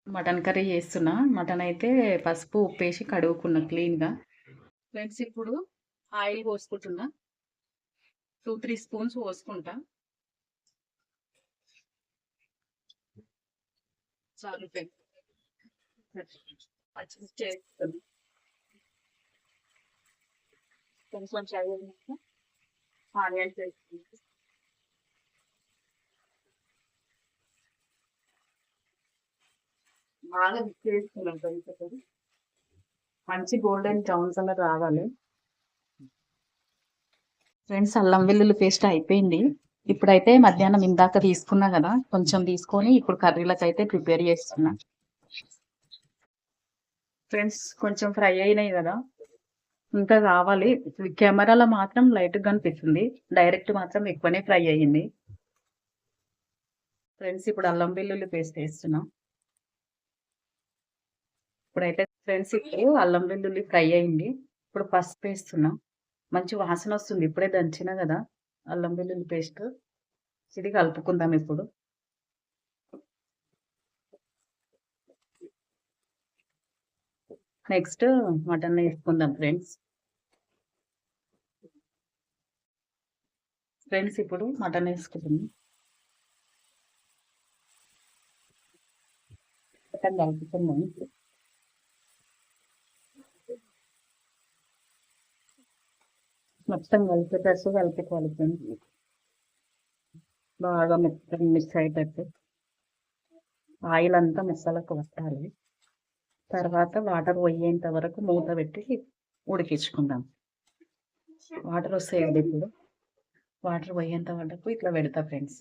Mutton curry చేస్తున్నా. Mutton అయితే పసుపు, ఉప్పేసి కడుగుకున్నా క్లీన్‌గా. ఫ్రెండ్స్ ఇప్పుడు ఆయిల్ పోసుకుంటున్నా. 2, 3 స్పూన్స్ పోసుకుంటా. చాలు ఫ్రెండ్స్. పచ్చిమిర్చి వేస్తున్నా. కొంచెం ఫ్రై అయినాక ఆనియన్స్ వేసుకుంటా. బాగా మిక్స్ చేసుకున్నాం ఫ్రెండ్స్ ఇప్పుడు. మంచి గోల్డెన్ బ్రౌన్ కలర్ రావాలి. ఫ్రెండ్స్ అల్లం వెల్లుల్లి పేస్ట్ అయిపోయింది. ఇప్పుడైతే మధ్యాహ్నం ఇందాక తీసుకున్నా కదా, కొంచెం తీసుకొని ఇప్పుడు కర్రీలకైతే ప్రిపేర్ చేస్తున్నా. ఫ్రెండ్స్ కొంచెం ఫ్రై అయినాయి కదా, ఇంకా కావాలి. కెమెరాలో మాత్రం లైట్‌గా కనిపిస్తుంది. డైరెక్ట్ మాత్రం ఎక్కువనే ఫ్రై అయ్యింది. ఫ్రెండ్స్ ఇప్పుడు అల్లం వెల్లుల్లి పేస్ట్ వేస్తున్నా. ఇప్పుడైతే ఫ్రెండ్స్ ఇప్పుడు అల్లం వెల్లుల్లి ఫ్రై అయింది. ఇప్పుడు పసుపు వేస్తున్నా. మంచి వాసన వస్తుంది. ఇప్పుడే దంచినా కదా అల్లం వెల్లుల్లి పేస్ట్. ఇది కలుపుకుందాం ఇప్పుడు. నెక్స్ట్ మటన్ వేసుకుందాం ఫ్రెండ్స్. ఫ్రెండ్స్ ఇప్పుడు మటన్ వేసుకుందాం. మటన్ కలుపుకుందాం. మొత్తం కలిపేటట్టు కలుపుకోవాలి ఫ్రెండ్స్. బాగా మొత్తం మిక్స్ అయ్యేటట్టు. ఆయిల్ అంతా ముక్కలకు పట్టాలి. తర్వాత వాటర్ పోయేంత వరకు మూత పెట్టి ఉడికించుకుందాం. వాటర్ వస్తాయండి ఇప్పుడు. వాటర్ పోయేంత వరకు ఇట్లా పెడతా ఫ్రెండ్స్.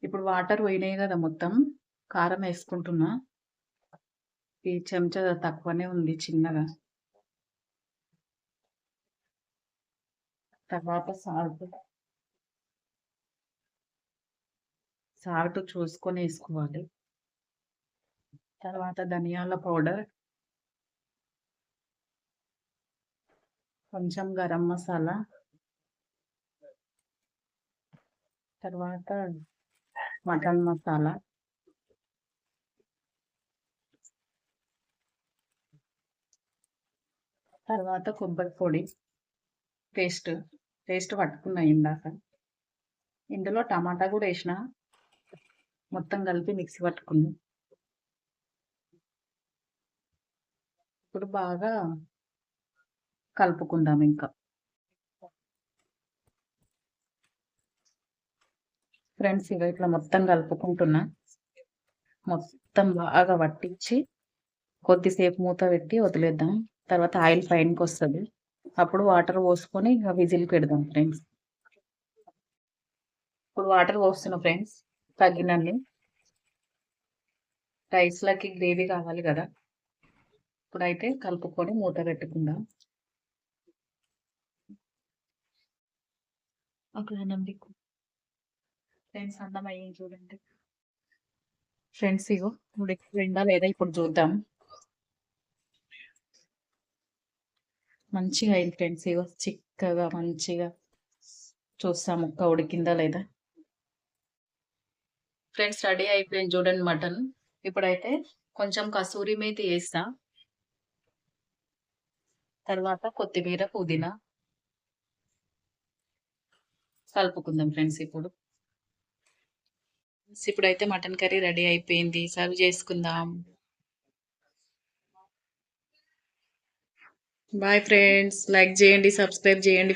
ఇప్పుడు వాటర్ పోయినాయి కదా, మొత్తం కారం వేసుకుంటున్నా. ఈ చెంచా తక్కువనే ఉంది చిన్నగా. తర్వాత సాల్ట్ చూసుకొని వేసుకోవాలి. తర్వాత ధనియాల పౌడర్, కొంచెం గరం మసాలా, తర్వాత మటన్ మసాలా, తర్వాత కొబ్బరి పొడి పేస్ట్ పట్టుకున్నా ఇందాక. ఇందులో టమాటా కూడా వేసిన, మొత్తం కలిపి మిక్సీ పట్టుకున్నాం. ఇప్పుడు బాగా కలుపుకుందాం. ఇంకా ఫ్రెండ్స్ ఇక ఇట్లా మొత్తం కలుపుకుంటున్నా. మొత్తం బాగా పట్టించి కొద్దిసేపు మూత పెట్టి వదిలేద్దాం. తర్వాత ఆయిల్ పైనకి వస్తుంది. అప్పుడు వాటర్ పోసుకొని ఇక విజిల్ పెడదాం ఫ్రెండ్స్. ఇప్పుడు వాటర్ పోస్తున్నా ఫ్రెండ్స్ తగ్గినన్ని. రైస్లకి గ్రేవీ కావాలి కదా, ఇప్పుడైతే కలుపుకొని మూత పెట్టుకుందాం. అక్కడ అన్నం దిక్కు ఫ్రెండ్స్, అన్నం అయ్యింది చూడండి. ఫ్రెండ్స్ ఇగో ఉడికిందా లేదా ఇప్పుడు చూద్దాం. మంచిగా అయింది ఫ్రెండ్స్. ఇగో చిక్కగా మంచిగా చూస్తాం ముక్క ఉడికిందా లేదా. ఫ్రెండ్స్ రెడీ అయిపోయింది చూడండి మటన్. ఇప్పుడైతే కొంచెం కసూరి మేతి వేస్తా. తర్వాత కొత్తిమీర, పుదీనా కలుపుకుందాం ఫ్రెండ్స్. ఇప్పుడైతే మటన్ కర్రీ రెడీ అయిపోయింది. సర్వ్ చేసుకుందాం. Bye friends. లైక్ చేయండి, సబ్స్క్రైబ్ చేయండి.